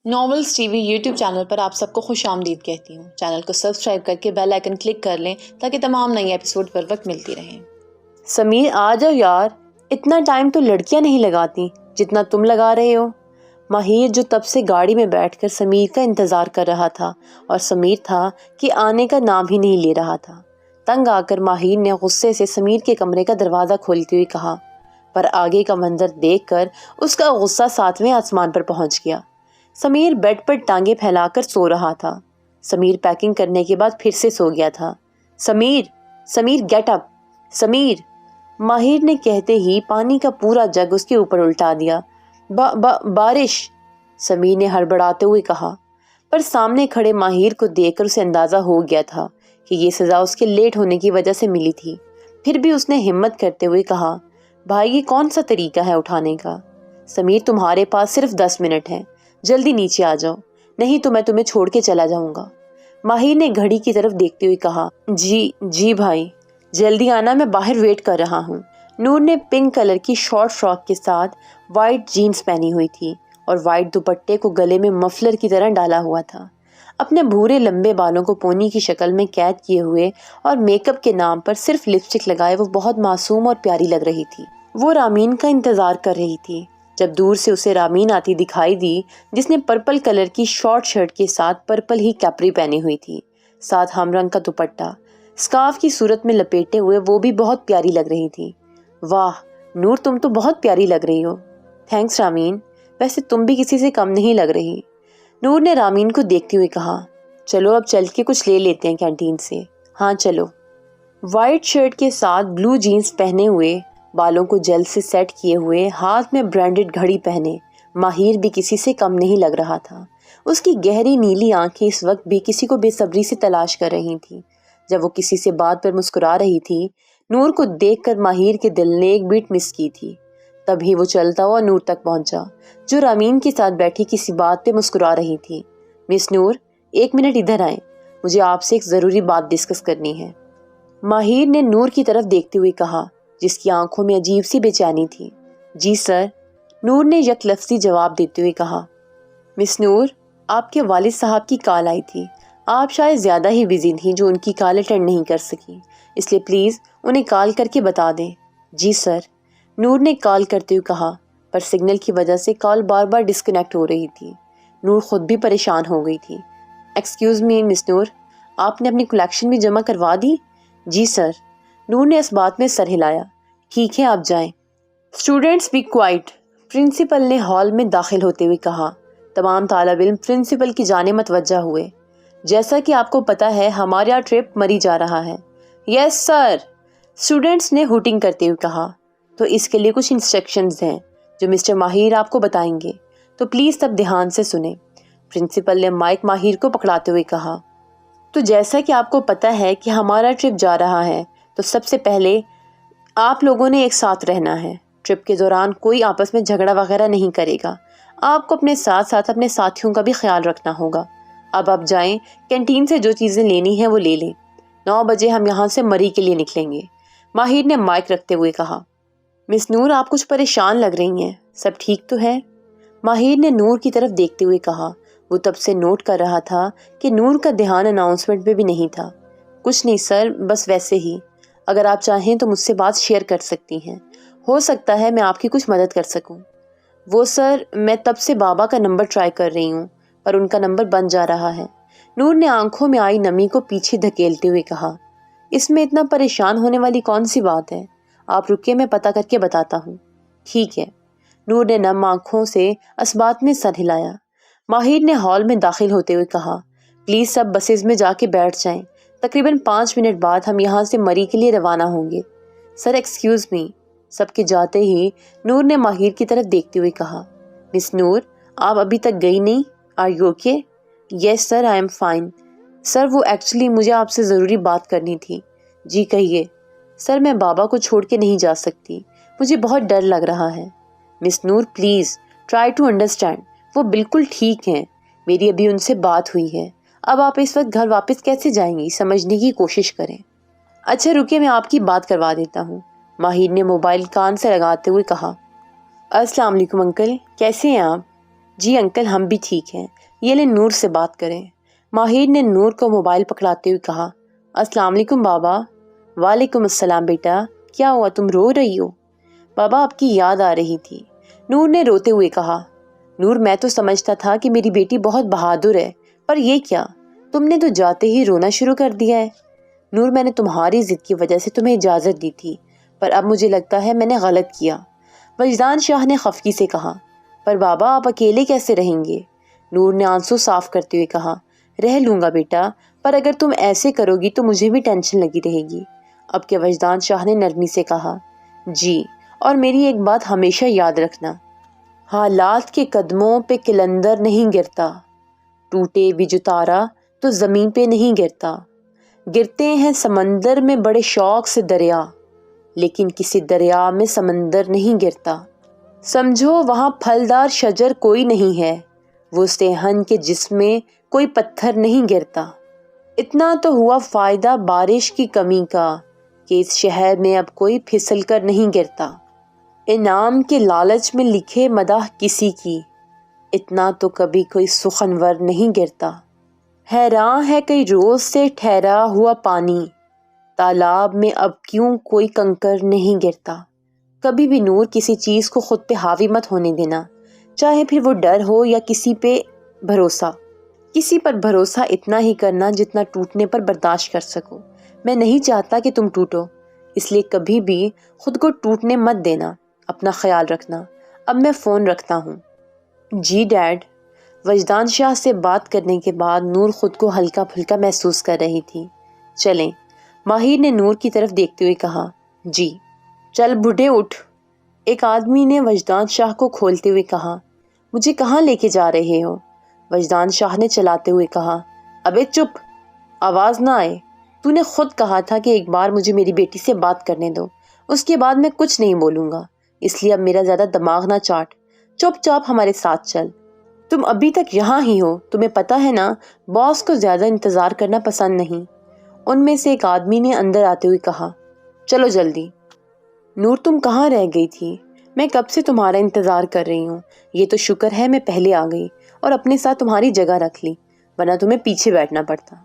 Novels T V YouTube channel پر آپ سب کو خوش آمدید کہتی ہوں۔ چینل کو سبسکرائب کر کے بیل آئیکن کلک کر لیں تاکہ تمام نئی ایپیسوڈ پر وقت ملتی رہیں۔ سمیر آ جاؤ یار، اتنا ٹائم تو لڑکیاں نہیں لگاتی جتنا تم لگا رہے ہو۔ ماہر جو تب سے گاڑی میں بیٹھ کر سمیر کا انتظار کر رہا تھا اور سمیر تھا کہ آنے کا نام ہی نہیں لے رہا تھا، تنگ آ کر ماہر نے غصے سے سمیر کے کمرے کا دروازہ کھولتے ہوئے کہا، پر آگے کا منظر دیکھ کر اس کا غصہ 7ویں آسمان پر پہنچ گیا۔ سمیر بیڈ پر ٹانگیں پھیلا کر سو رہا تھا۔ سمیر پیکنگ کرنے کے بعد پھر سے سو گیا تھا۔ Sameer get up, Sameer! ماہر نے کہتے ہی پانی کا پورا جگ اس کے اوپر الٹا دیا۔ بارش! سمیر نے ہڑبڑاتے ہوئے کہا، پر سامنے کھڑے ماہر کو دیکھ کر اسے اندازہ ہو گیا تھا کہ یہ سزا اس کے لیٹ ہونے کی وجہ سے ملی تھی۔ پھر بھی اس نے ہمت کرتے ہوئے کہا، بھائی یہ کون سا طریقہ ہے اٹھانے کا؟ سمیر تمہارے پاس صرف 10 منٹ ہیں، جلدی نیچے آ جاؤ، نہیں تو میں تمہیں چھوڑ کے چلا جاؤں گا۔ ماہر نے گھڑی کی طرف دیکھتے ہوئے کہا، جی بھائی، جلدی آنا، میں باہر ویٹ کر رہا ہوں۔ نور نے پنک کلر کی شارٹ فراک کے ساتھ وائٹ جینز پہنی ہوئی تھی اور وائٹ دوپٹے کو گلے میں مفلر کی طرح ڈالا ہوا تھا۔ اپنے بھورے لمبے بالوں کو پونی کی شکل میں قید کیے ہوئے اور میک اپ کے نام پر صرف لپسٹک لگائے وہ بہت معصوم اور پیاری لگ رہی تھی۔ وہ رامین کا انتظار کر رہی تھی۔ جب دور سے اسے رامین آتی دکھائی دی، جس نے پرپل کلر کی شارٹ شرٹ کے ساتھ پرپل ہی کیپری پہنی ہوئی تھی، ساتھ ہم رنگ کا دوپٹہ اسکارف کی صورت میں لپیٹے ہوئے، وہ بھی بہت پیاری لگ رہی تھی۔ واہ نور، تم تو بہت پیاری لگ رہی ہو۔ تھینکس رامین، ویسے تم بھی کسی سے کم نہیں لگ رہی۔ نور نے رامین کو دیکھتے ہوئے کہا، چلو اب چل کے کچھ لے لیتے ہیں کینٹین سے۔ ہاں چلو۔ وائٹ شرٹ کے ساتھ بلو جینز پہنے ہوئے، بالوں کو جیل سے سیٹ کیے ہوئے، ہاتھ میں برانڈڈ گھڑی پہنے ماہر بھی کسی سے کم نہیں لگ رہا تھا۔ اس کی گہری نیلی آنکھیں اس وقت بھی کسی کو بے صبری سے تلاش کر رہی تھیں۔ جب وہ کسی سے بات پر مسکرا رہی تھی، نور کو دیکھ کر ماہر کے دل نے ایک بیٹ مس کی تھی۔ تبھی وہ چلتا ہوا نور تک پہنچا، جو رامین کے ساتھ بیٹھی کسی بات پہ مسکرا رہی تھی۔ مس نور، 1 منٹ ادھر آئیں، مجھے آپ سے ایک ضروری بات ڈسکس کرنی ہے۔ ماہر نے نور کی طرف دیکھتے ہوئے کہا، جس کی آنکھوں میں عجیب سی بے چینی تھی۔ جی سر، نور نے یک لفظی جواب دیتے ہوئے کہا۔ مس نور، آپ کے والد صاحب کی کال آئی تھی، آپ شاید زیادہ ہی بزی تھیں جو ان کی کال اٹینڈ نہیں کر سکی، اس لیے پلیز انہیں کال کر کے بتا دیں۔ جی سر، نور نے کال کرتے ہوئے کہا، پر سگنل کی وجہ سے کال بار بار ڈسکنیکٹ ہو رہی تھی۔ نور خود بھی پریشان ہو گئی تھی۔ ایکسکیوز می مس نور، آپ نے اپنی کلیکشن بھی جمع کروا دی؟ جی سر۔ نور نے اس بات میں سر ہلایا۔ ٹھیک ہے، آپ جائیں۔ اسٹوڈینٹس بی کوائٹ، پرنسپل نے ہال میں داخل ہوتے ہوئے کہا۔ تمام طالب علم پرنسپل کی جانب متوجہ ہوئے۔ جیسا کہ آپ کو پتا ہے، ہمارا ٹرپ مری جا رہا ہے۔ یس سر، اسٹوڈینٹس نے ہوٹنگ کرتے ہوئے کہا۔ تو اس کے لیے کچھ انسٹرکشنز ہیں جو مسٹر ماہر آپ کو بتائیں گے، تو پلیز سب دھیان سے سنیں۔ پرنسپل نے مائک ماہر کو پکڑاتے ہوئے کہا۔ تو جیسا کہ آپ کو پتا ہے کہ ہمارا ٹرپ جا رہا ہے، تو سب سے پہلے آپ لوگوں نے ایک ساتھ رہنا ہے۔ ٹرپ کے دوران کوئی آپس میں جھگڑا وغیرہ نہیں کرے گا۔ آپ کو اپنے ساتھ ساتھ اپنے ساتھیوں کا بھی خیال رکھنا ہوگا۔ اب آپ جائیں، کینٹین سے جو چیزیں لینی ہیں وہ لے لیں۔ 9 بجے ہم یہاں سے مری کے لیے نکلیں گے۔ ماہر نے مائک رکھتے ہوئے کہا۔ مس نور، آپ کچھ پریشان لگ رہی ہیں، سب ٹھیک تو ہے؟ ماہر نے نور کی طرف دیکھتے ہوئے کہا۔ وہ تب سے نوٹ کر رہا تھا کہ نور کا دھیان اناؤنسمنٹ پہ بھی نہیں تھا۔ کچھ نہیں سر، بس ویسے ہی۔ اگر آپ چاہیں تو مجھ سے بات شیئر کر سکتی ہیں، ہو سکتا ہے میں آپ کی کچھ مدد کر سکوں۔ وہ سر، میں تب سے بابا کا نمبر ٹرائی کر رہی ہوں، پر ان کا نمبر بند جا رہا ہے۔ نور نے آنکھوں میں آئی نمی کو پیچھے دھکیلتے ہوئے کہا۔ اس میں اتنا پریشان ہونے والی کون سی بات ہے؟ آپ رکے، میں پتہ کر کے بتاتا ہوں۔ ٹھیک ہے۔ نور نے نم آنکھوں سے اس بات میں سر ہلایا۔ ماہر نے ہال میں داخل ہوتے ہوئے کہا، پلیز سب بسز میں جا کے بیٹھ جائیں، تقریباً 5 منٹ بعد ہم یہاں سے مری کے لیے روانہ ہوں گے۔ سر ایکسکیوز می، سب کے جاتے ہی نور نے ماہر کی طرف دیکھتے ہوئے کہا۔ مس نور، آپ ابھی تک گئی نہیں؟ Are you okay? Yes sir, I am fine. Sir وہ ایکچولی مجھے آپ سے ضروری بات کرنی تھی۔ جی کہیے۔ سر میں بابا کو چھوڑ کے نہیں جا سکتی، مجھے بہت ڈر لگ رہا ہے۔ مس نور پلیز ٹرائی ٹو انڈرسٹینڈ، وہ بالکل ٹھیک ہیں، میری ابھی ان سے بات ہوئی ہے۔ اب آپ اس وقت گھر واپس کیسے جائیں گی، سمجھنے کی کوشش کریں۔ اچھا رکے، میں آپ کی بات کروا دیتا ہوں، ماہر نے موبائل کان سے لگاتے ہوئے کہا۔ السلام علیکم انکل، کیسے ہیں آپ؟ جی انکل ہم بھی ٹھیک ہیں، یہ لیں نور سے بات کریں۔ ماہر نے نور کو موبائل پکڑاتے ہوئے کہا، السلام علیکم بابا۔ وعلیکم السلام بیٹا، کیا ہوا تم رو رہی ہو؟ بابا آپ کی یاد آ رہی تھی، نور نے روتے ہوئے کہا۔ نور میں تو سمجھتا تھا کہ میری بیٹی بہت بہادر ہے، پر یہ کیا، تم نے تو جاتے ہی رونا شروع کر دیا ہے۔ نور میں نے تمہاری ضد کی وجہ سے تمہیں اجازت دی تھی، پر اب مجھے لگتا ہے میں نے غلط کیا، وجدان شاہ نے خفگی سے کہا۔ پر بابا آپ اکیلے کیسے رہیں گے؟ نور نے آنسو صاف کرتے ہوئے کہا، رہ لوں گا بیٹا، پر اگر تم ایسے کرو گی تو مجھے بھی ٹینشن لگی رہے گی۔ اب کے وجدان شاہ نے نرمی سے کہا، جی، اور میری ایک بات ہمیشہ یاد رکھنا، حالات کے قدموں پہ قلندر نہیں گرتا، ٹوٹے بھی جو تارا تو زمین پہ نہیں گرتا، گرتے ہیں سمندر میں بڑے شوق سے دریا، لیکن کسی دریا میں سمندر نہیں گرتا، سمجھو وہاں پھلدار شجر کوئی نہیں ہے، وہ صحن کے جس میں کوئی پتھر نہیں گرتا، اتنا تو ہوا فائدہ بارش کی کمی کا کہ اس شہر میں اب کوئی پھسل کر نہیں گرتا، انعام کے لالچ میں لکھے مداح کسی کی، اتنا تو کبھی کوئی سخنور نہیں گرتا، حیران ہے کئی روز سے ٹھہرا ہوا پانی، تالاب میں اب کیوں کوئی کنکر نہیں گرتا۔ کبھی بھی نور کسی چیز کو خود پہ حاوی مت ہونے دینا، چاہے پھر وہ ڈر ہو یا کسی پہ بھروسہ، کسی پر بھروسہ اتنا ہی کرنا جتنا ٹوٹنے پر برداشت کر سکو۔ میں نہیں چاہتا کہ تم ٹوٹو، اس لیے کبھی بھی خود کو ٹوٹنے مت دینا، اپنا خیال رکھنا۔ اب میں فون رکھتا ہوں۔ جی ڈیڈ۔ وجدان شاہ سے بات کرنے کے بعد نور خود کو ہلکا پھلکا محسوس کر رہی تھی۔ چلیں، ماہر نے نور کی طرف دیکھتے ہوئے کہا۔ جی۔ چل بوڑھے اٹھ، ایک آدمی نے وجدان شاہ کو کھولتے ہوئے کہا۔ مجھے کہاں لے کے جا رہے ہو؟ وجدان شاہ نے چلاتے ہوئے کہا۔ ابے چپ، آواز نہ آئے، تو نے خود کہا تھا کہ ایک بار مجھے میری بیٹی سے بات کرنے دو، اس کے بعد میں کچھ نہیں بولوں گا، اس لیے اب میرا زیادہ دماغ نہ چاٹ، چپ چاپ ہمارے ساتھ چل۔ تم ابھی تک یہاں ہی ہو، تمہیں پتہ ہے نا باس کو زیادہ انتظار کرنا پسند نہیں۔ ان میں سے ایک آدمی نے اندر آتے ہوئے کہا۔ چلو جلدی۔ نور تم کہاں رہ گئی تھی؟ میں کب سے تمہارا انتظار کر رہی ہوں، یہ تو شکر ہے میں پہلے آ گئی اور اپنے ساتھ تمہاری جگہ رکھ لی، ورنہ تمہیں پیچھے بیٹھنا پڑتا۔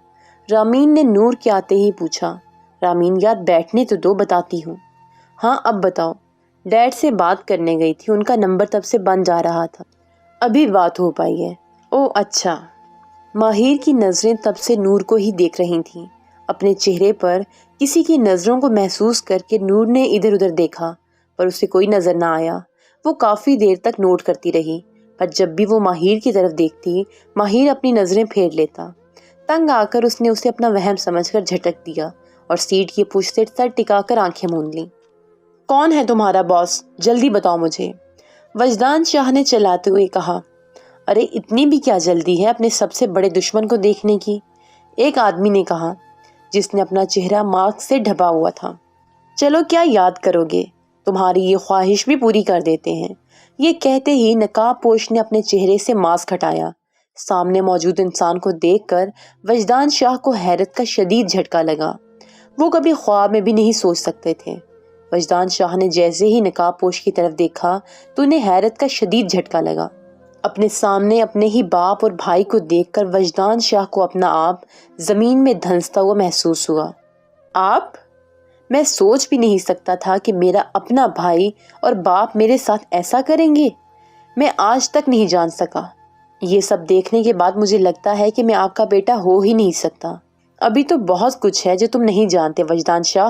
رامین نے نور کے آتے ہی پوچھا۔ رامین یار بیٹھنے تو دو، بتاتی ہوں۔ ہاں اب بتاؤ۔ ڈیڈ سے بات کرنے گئی تھی، ان کا نمبر تب سے بند جا رہا تھا، ابھی بات ہو پائی ہے۔ او اچھا۔ ماہر کی نظریں تب سے نور کو ہی دیکھ رہی تھیں۔ اپنے چہرے پر کسی کی نظروں کو محسوس کر کے نور نے ادھر ادھر دیکھا، پر اسے کوئی نظر نہ آیا۔ وہ کافی دیر تک نوٹ کرتی رہی، پر جب بھی وہ ماہر کی طرف دیکھتی، ماہر اپنی نظریں پھیر لیتا۔ تنگ آ کر اس نے اسے اپنا وہم سمجھ کر جھٹک دیا اور سیٹ کی پشت سے سر ٹکا کر آنکھیں موند لیں۔ کون ہے تمہارا باس؟ جلدی بتاؤ مجھے، وجدان شاہ نے چلاتے ہوئے کہا۔ ارے اتنی بھی کیا جلدی ہے اپنے سب سے بڑے دشمن کو دیکھنے کی؟ ایک آدمی نے کہا، جس نے اپنا چہرہ ماسک سے ڈھپا ہوا تھا۔ چلو کیا یاد کرو گے، تمہاری یہ خواہش بھی پوری کر دیتے ہیں۔ یہ کہتے ہی نقاب پوش نے اپنے چہرے سے ماسک ہٹایا۔ سامنے موجود انسان کو دیکھ کر وجدان شاہ کو حیرت کا شدید جھٹکا لگا۔ وہ کبھی خواب میں بھی نہیں سوچ سکتے تھے۔ وجدان شاہ نے جیسے ہی نقاب پوش کی طرف دیکھا تو انہیں حیرت کا شدید جھٹکا لگا۔ اپنے سامنے اپنے ہی باپ اور بھائی کو دیکھ کر وجدان شاہ کو اپنا آپ زمین میں دھنستا ہوا محسوس ہوا۔ آپ؟ میں سوچ بھی نہیں سکتا تھا کہ میرا اپنا بھائی اور باپ میرے ساتھ ایسا کریں گے۔ میں آج تک نہیں جان سکا۔ یہ سب دیکھنے کے بعد مجھے لگتا ہے کہ میں آپ کا بیٹا ہو ہی نہیں سکتا۔ ابھی تو بہت کچھ ہے جو تم نہیں جانتے وجدان شاہ،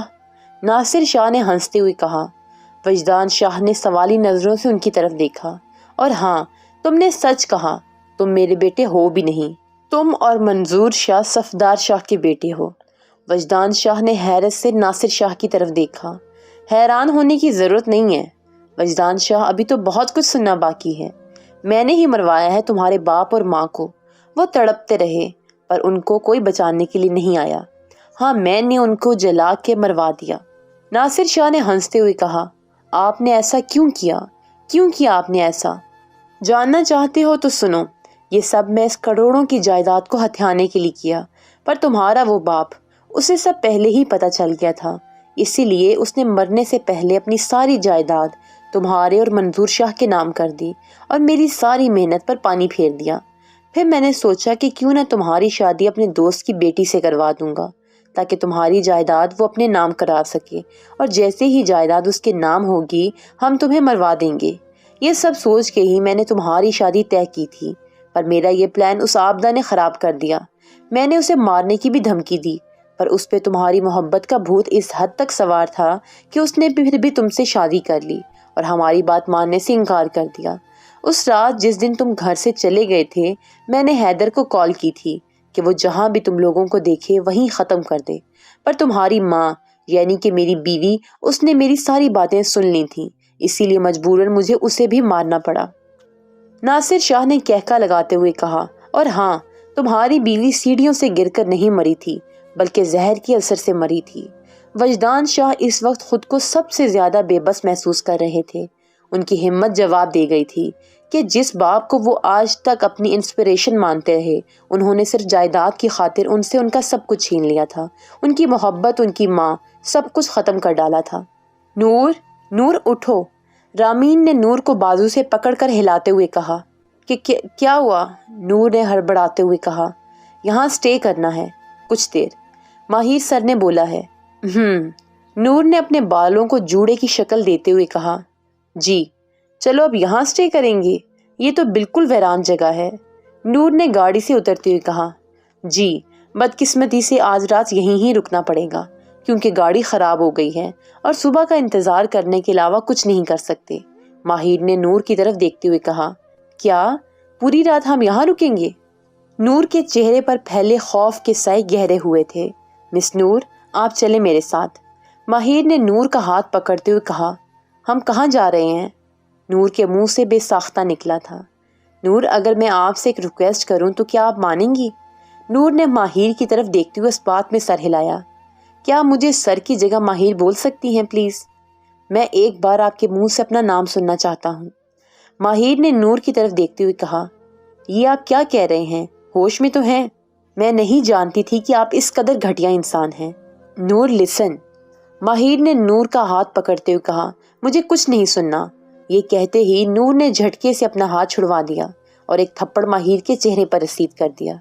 ناصر شاہ نے ہنستے ہوئے کہا۔ وجدان شاہ نے سوالی نظروں سے ان کی طرف دیکھا۔ اور ہاں، تم نے سچ کہا، تم میرے بیٹے ہو بھی نہیں، تم اور منظور شاہ صفدار شاہ کے بیٹے ہو۔ وجدان شاہ نے حیرت سے ناصر شاہ کی طرف دیکھا۔ حیران ہونے کی ضرورت نہیں ہے وجدان شاہ، ابھی تو بہت کچھ سننا باقی ہے۔ میں نے ہی مروایا ہے تمہارے باپ اور ماں کو، وہ تڑپتے رہے پر ان کو کوئی بچانے کے لیے نہیں آیا۔ ہاں میں نے ان کو جلا کے مروا دیا۔ ناصر شاہ نے ہنستے ہوئے کہا۔ آپ نے ایسا کیوں کیا؟ کیوں کیا آپ نے ایسا؟ جاننا چاہتے ہو تو سنو، یہ سب میں اس کروڑوں کی جائیداد کو ہتھیانے کے لیے کیا، پر تمہارا وہ باپ، اسے سب پہلے ہی پتہ چل گیا تھا، اسی لیے اس نے مرنے سے پہلے اپنی ساری جائیداد تمہارے اور منظور شاہ کے نام کر دی اور میری ساری محنت پر پانی پھیر دیا۔ پھر میں نے سوچا کہ کیوں نہ تمہاری شادی اپنے دوست کی بیٹی سے کروا دوں گا تاکہ تمہاری جائیداد وہ اپنے نام کرا سکے، اور جیسے ہی جائیداد اس کے نام ہوگی ہم تمہیں مروا دیں گے۔ یہ سب سوچ کے ہی میں نے تمہاری شادی طے کی تھی، پر میرا یہ پلان اس آبدہ نے خراب کر دیا۔ میں نے اسے مارنے کی بھی دھمکی دی، پر اس پہ تمہاری محبت کا بھوت اس حد تک سوار تھا کہ اس نے پھر بھی تم سے شادی کر لی اور ہماری بات ماننے سے انکار کر دیا۔ اس رات جس دن تم گھر سے چلے گئے تھے، میں نے حیدر کو کال کی تھی کہ وہ جہاں بھی تم لوگوں کو دیکھے وہیں ختم کر دے، پر تمہاری ماں یعنی کہ میری بیوی، اس نے میری ساری باتیں سن لی تھیں، اسی لیے مجبوراً مجھے اسے بھی مارنا پڑا۔ ناصر شاہ نے کہکا لگاتے ہوئے کہا، اور ہاں، تمہاری بیوی سیڑھیوں سے گر کر نہیں مری تھی بلکہ زہر کے اثر سے مری تھی۔ وجدان شاہ اس وقت خود کو سب سے زیادہ بے بس محسوس کر رہے تھے۔ ان کی ہمت جواب دے گئی تھی کہ جس باپ کو وہ آج تک اپنی انسپریشن مانتے رہے، انہوں نے صرف جائیداد کی خاطر ان سے ان کا سب کچھ چھین لیا تھا، ان کی محبت، ان کی ماں، سب کچھ ختم کر ڈالا تھا۔ نور اٹھو، رامین نے نور کو بازو سے پکڑ کر ہلاتے ہوئے کہا۔ کہ کیا ہوا؟ نور نے ہڑبڑاتے ہوئے کہا، یہاں سٹے کرنا ہے کچھ دیر، ماہر سر نے بولا ہے۔ نور نے اپنے بالوں کو جوڑے کی شکل دیتے ہوئے کہا، جی چلو اب یہاں سٹے کریں گے، یہ تو بالکل ویران جگہ ہے۔ نور نے گاڑی سے اترتے ہوئے کہا، جی بدقسمتی سے آج رات یہیں ہی رکنا پڑے گا کیونکہ گاڑی خراب ہو گئی ہے اور صبح کا انتظار کرنے کے علاوہ کچھ نہیں کر سکتے۔ ماہر نے نور کی طرف دیکھتے ہوئے کہا، کیا پوری رات ہم یہاں رکیں گے؟ نور کے چہرے پر پھیلے خوف کے سائے گہرے ہوئے تھے۔ مس نور، آپ چلیں میرے ساتھ۔ ماہر نے نور کا ہاتھ پکڑتے ہوئے کہا، ہم کہاں جا رہے ہیں؟ نور کے منہ سے بے ساختہ نکلا تھا، نور اگر میں آپ سے ایک ریکویسٹ کروں تو کیا آپ مانیں گی؟ نور نے ماہر کی طرف دیکھتے ہوئے اس بات میں سر ہلایا۔ کیا مجھے سر کی جگہ ماہر بول سکتی ہیں پلیز؟ میں ایک بار آپ کے منہ سے اپنا نام سننا چاہتا ہوں۔ ماہر نے نور کی طرف دیکھتے ہوئے کہا، یہ آپ کیا کہہ رہے ہیں؟ ہوش میں تو ہیں؟ میں نہیں جانتی تھی کہ آپ اس قدر گھٹیا انسان ہیں۔ نور لسن، ماہر نے نور کا ہاتھ پکڑتے ہوئے کہا، مجھے کچھ نہیں سننا۔ یہ کہتے ہی نور نے جھٹکے سے اپنا ہاتھ چھڑوا دیا اور ایک تھپڑ ماہر کے چہرے پر رسید کر دیا۔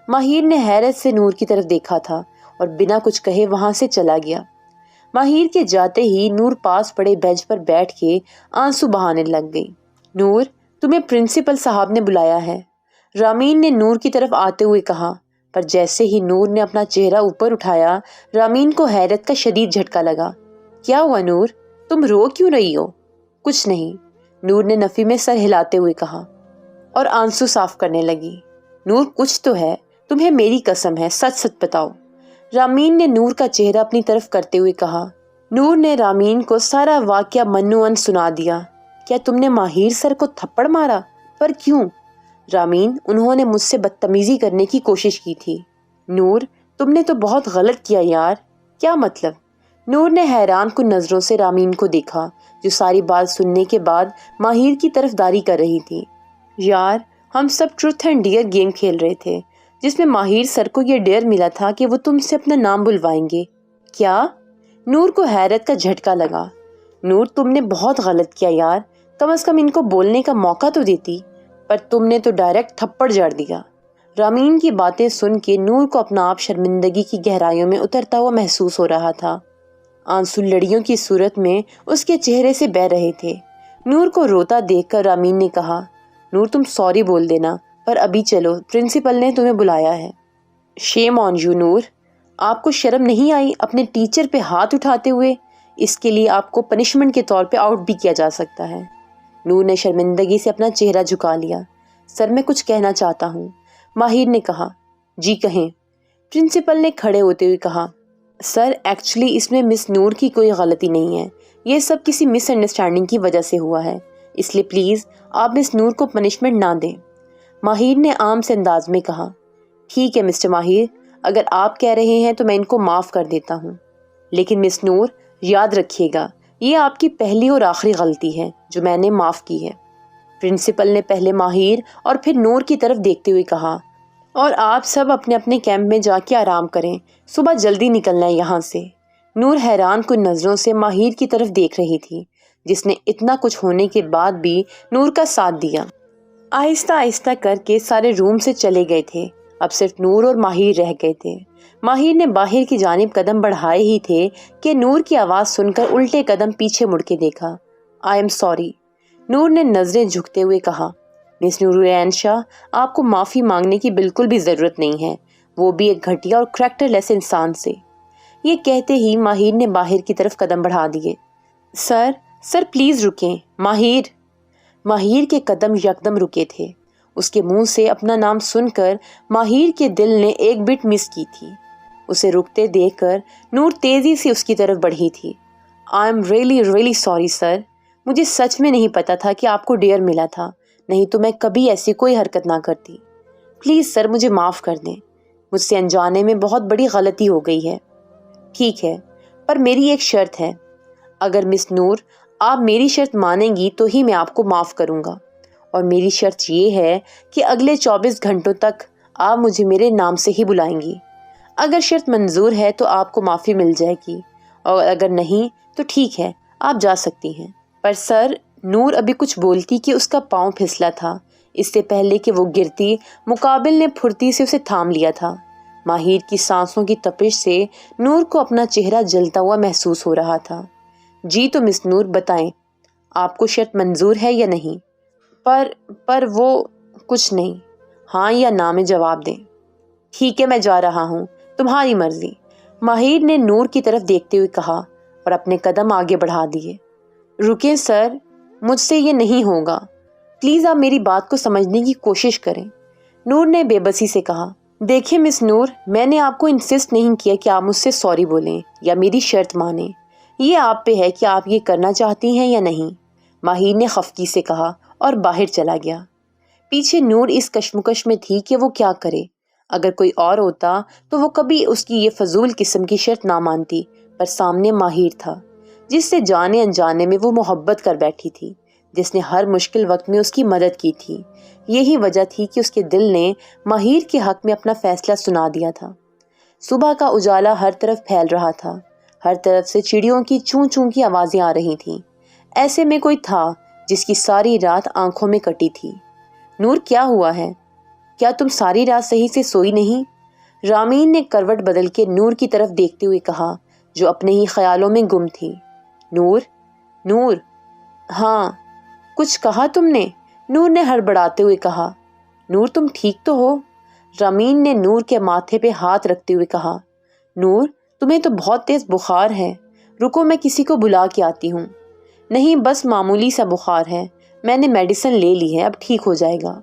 ماہر نے حیرت سے نور کی طرف دیکھا تھا اور بنا کچھ کہے وہاں سے چلا گیا۔ ماہر کے جاتے ہی نور پاس پڑے بینچ پر بیٹھ کے آنسو بہانے لگ گئی۔ نور، تمہیں پرنسپل صاحب نے بلایا ہے، رامین نے نور کی طرف آتے ہوئے کہا، پر جیسے ہی نور نے اپنا چہرہ اوپر اٹھایا، رامین کو حیرت کا شدید جھٹکا لگا۔ کیا ہوا نور؟ تم رو کیوں رہی ہو؟ کچھ نہیں، نور نے نفی میں سر ہلاتے ہوئے کہا اور آنسو صاف کرنے لگی۔ نور کچھ تو ہے، تمہیں میری قسم ہے، سچ سچ بتاؤ، رامین نے نور کا چہرہ اپنی طرف کرتے ہوئے کہا۔ نور نے رامین کو سارا واقعہ منو ان سنا دیا۔ کیا تم نے ماہر سر کو تھپڑ مارا؟ پر کیوں؟ رامین، انہوں نے مجھ سے بدتمیزی کرنے کی کوشش کی تھی۔ نور، تم نے تو بہت غلط کیا یار۔ کیا مطلب؟ نور نے حیران کن نظروں سے رامین کو دیکھا جو ساری بات سننے کے بعد ماہر کی طرف داری کر رہی تھی۔ یار، ہم سب ٹروتھ اینڈ ڈیئر گیم کھیل رہے تھے جس میں ماہر سر کو یہ ڈیئر ملا تھا کہ وہ تم سے اپنا نام بلوائیں گے۔ کیا؟ نور کو حیرت کا جھٹکا لگا۔ نور، تم نے بہت غلط کیا یار، کم از کم ان کو بولنے کا موقع تو دیتی، پر تم نے تو ڈائریکٹ تھپڑ جڑ دیا۔ رامین کی باتیں سن کے نور کو اپنا آپ شرمندگی کی گہرائیوں میں اترتا ہوا محسوس ہو رہا تھا۔ آنسو لڑیوں کی صورت میں اس کے چہرے سے بہہ رہے تھے۔ نور کو روتا دیکھ کر رامین نے کہا، نور تم سوری بول دینا، پر ابھی چلو، پرنسپل نے تمہیں بلایا ہے۔ شیم آن یو نور، آپ کو شرم نہیں آئی اپنے ٹیچر پہ ہاتھ اٹھاتے ہوئے؟ اس کے لیے آپ کو پنشمنٹ کے طور پہ آؤٹ بھی کیا جا سکتا ہے۔ نور نے شرمندگی سے اپنا چہرہ جھکا لیا۔ سر، میں کچھ کہنا چاہتا ہوں، ماہر نے کہا۔ جی کہیں، پرنسپل نے کھڑے ہوتے ہوئے کہا۔ سر، ایکچولی اس میں مس نور کی کوئی غلطی نہیں ہے، یہ سب کسی مس انڈرسٹینڈنگ کی وجہ سے ہوا ہے، اس لیے پلیز آپ مس نور کو پنشمنٹ نہ دیں، ماہر نے عام سے انداز میں کہا۔ ٹھیک ہے مسٹر ماہر، اگر آپ کہہ رہے ہیں تو میں ان کو معاف کر دیتا ہوں، لیکن مس نور یاد رکھیے گا، یہ آپ کی پہلی اور آخری غلطی ہے جو میں نے معاف کی ہے۔ پرنسپل نے پہلے ماہر اور پھر نور کی طرف دیکھتے ہوئے کہا، اور آپ سب اپنے اپنے کیمپ میں جا کے آرام کریں، صبح جلدی نکلنا ہے یہاں سے۔ نور حیران کن نظروں سے ماہر کی طرف دیکھ رہی تھی جس نے اتنا کچھ ہونے کے بعد بھی نور کا ساتھ دیا۔ آہستہ آہستہ کر کے سارے روم سے چلے گئے تھے، اب صرف نور اور ماہر رہ گئے تھے۔ ماہر نے باہر کی جانب قدم بڑھائے ہی تھے کہ نور کی آواز سن کر الٹے قدم پیچھے مڑ کے دیکھا۔ آئی ایم سوری، نور نے نظریں جھکتے ہوئے کہا۔ مس نور شاہ، آپ کو معافی مانگنے کی بالکل بھی ضرورت نہیں ہے، وہ بھی ایک گھٹیا اور کریکٹر لیس انسان سے۔ یہ کہتے ہی ماہر نے باہر کی طرف قدم بڑھا دیے۔ سر پلیز رکیں، ماہر کے قدم یکدم رکے تھے۔ اس کے منہ سے اپنا نام سن کر ماہر کے دل نے ایک بٹ مس کی تھی۔ اسے رکتے دیکھ کر نور تیزی سے اس کی طرف بڑھی تھی۔ I am really sorry sir, مجھے سچ میں نہیں پتا تھا کہ آپ کو ڈیئر ملا تھا، نہیں تو میں کبھی ایسی کوئی حرکت نہ کرتی۔ پلیز سر مجھے معاف کر دیں، مجھ سے انجانے میں بہت بڑی غلطی ہو گئی ہے۔ ٹھیک ہے، پر میری ایک شرط ہے، اگر مس نور آپ میری شرط مانیں گی تو ہی میں آپ کو معاف کروں گا، اور میری شرط یہ ہے کہ اگلے 24 گھنٹوں تک آپ مجھے میرے نام سے ہی بلائیں گی۔ اگر شرط منظور ہے تو آپ کو معافی مل جائے گی، اور اگر نہیں تو ٹھیک ہے، آپ جا سکتی ہیں۔ پر سر، نور ابھی کچھ بولتی کہ اس کا پاؤں پھسلا تھا۔ اس سے پہلے کہ وہ گرتی، مقابل نے پھرتی سے اسے تھام لیا تھا۔ ماہر کی سانسوں کی تپش سے نور کو اپنا چہرہ جلتا ہوا محسوس ہو رہا تھا۔ جی تو مس نور بتائیں، آپ کو شرط منظور ہے یا نہیں؟ پر وہ کچھ نہیں، ہاں یا نہ میں جواب دیں۔ ٹھیک ہے، میں جا رہا ہوں، تمہاری مرضی، ماہر نے نور کی طرف دیکھتے ہوئے کہا اور اپنے قدم آگے بڑھا دیے۔ رکیں سر، مجھ سے یہ نہیں ہوگا، پلیز آپ میری بات کو سمجھنے کی کوشش کریں، نور نے بے بسی سے کہا۔ دیکھیں مس نور، میں نے آپ کو انسسٹ نہیں کیا کہ آپ مجھ سے سوری بولیں یا میری شرط مانیں، یہ آپ پہ ہے کہ آپ یہ کرنا چاہتی ہیں یا نہیں، ماہر نے خفگی سے کہا اور باہر چلا گیا۔ پیچھے نور اس کشمکش میں تھی کہ وہ کیا کرے۔ اگر کوئی اور ہوتا تو وہ کبھی اس کی یہ فضول قسم کی شرط نہ مانتی، پر سامنے ماہر تھا جس سے جانے انجانے میں وہ محبت کر بیٹھی تھی، جس نے ہر مشکل وقت میں اس کی مدد کی تھی۔ یہی وجہ تھی کہ اس کے دل نے ماہر کے حق میں اپنا فیصلہ سنا دیا تھا۔ صبح کا اجالا ہر طرف پھیل رہا تھا، ہر طرف سے چڑیوں کی چوں چوں کی آوازیں آ رہی تھیں۔ ایسے میں کوئی تھا جس کی ساری رات آنکھوں میں کٹی تھی۔ نور، کیا ہوا ہے؟ کیا تم ساری رات صحیح سے سوئی نہیں؟ رامین نے کروٹ بدل کے نور کی طرف دیکھتے ہوئے کہا، جو اپنے ہی خیالوں میں گم تھی۔ نور، ہاں، کچھ کہا تم نے؟ نور نے ہڑبڑاتے ہوئے کہا۔ نور، تم ٹھیک تو ہو؟ رامین نے نور کے ماتھے پہ ہاتھ رکھتے ہوئے کہا۔ نور، تمہیں تو بہت تیز بخار ہے، رکو میں کسی کو بلا کے آتی ہوں۔ نہیں، بس معمولی سا بخار ہے، میں نے میڈیسن لے لی ہے، اب ٹھیک ہو جائے گا،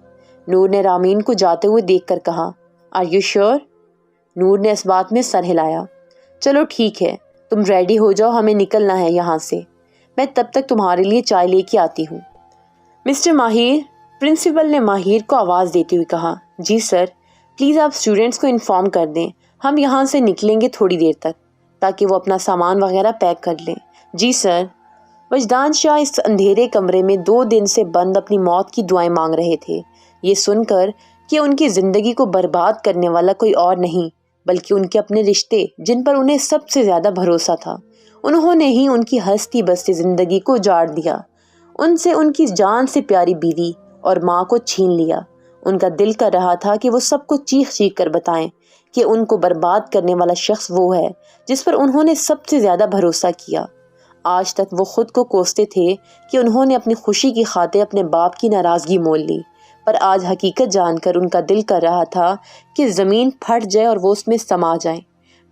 نور نے رامین کو جاتے ہوئے دیکھ کر کہا۔ Are you sure? نور نے اس بات میں سر ہلایا۔ چلو ٹھیک ہے، تم ریڈی ہو جاؤ، ہمیں نکلنا ہے یہاں سے، میں تب تک تمہارے لیے چائے لے کے آتی ہوں۔ مسٹر ماہر، پرنسپل نے ماہر کو آواز دیتے ہوئے کہا۔ جی سر، پلیز آپ اسٹوڈنٹس کو انفارم کر دیں، ہم یہاں سے نکلیں گے تھوڑی دیر تک، تاکہ وہ اپنا سامان وغیرہ پیک کر لیں۔ جی سر۔ وجدان شاہ اس اندھیرے کمرے میں 2 دن سے بند اپنی موت کی دعائیں مانگ رہے تھے، یہ سن کر کہ ان کی زندگی کو برباد کرنے والا کوئی اور نہیں بلکہ ان کے اپنے رشتے، جن پر انہیں سب سے زیادہ بھروسہ تھا، انہوں نے ہی ان کی ہستی بستی زندگی کو اجاڑ دیا، ان سے ان کی جان سے پیاری بیوی اور ماں کو چھین لیا۔ ان کا دل کر رہا تھا کہ وہ سب کو چیخ چیخ کر بتائیں کہ ان کو برباد کرنے والا شخص وہ ہے جس پر انہوں نے سب سے زیادہ بھروسہ کیا۔ آج تک وہ خود کو کوستے تھے کہ انہوں نے اپنی خوشی کی خاطر اپنے باپ کی ناراضگی مول لی، پر آج حقیقت جان کر ان کا دل کر رہا تھا کہ زمین پھٹ جائے اور وہ اس میں سما جائیں۔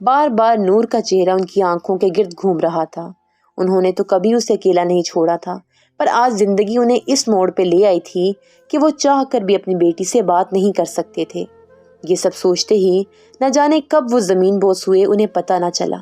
بار بار نور کا چہرہ ان کی آنکھوں کے گرد گھوم رہا تھا۔ انہوں نے تو کبھی اسے اکیلا نہیں چھوڑا تھا، پر آج زندگی انہیں اس موڑ پہ لے آئی تھی کہ وہ چاہ کر بھی اپنی بیٹی سے بات نہیں کر سکتے تھے۔ یہ سب سوچتے ہی نہ جانے کب وہ زمین بوس ہوئے، انہیں پتہ نہ چلا۔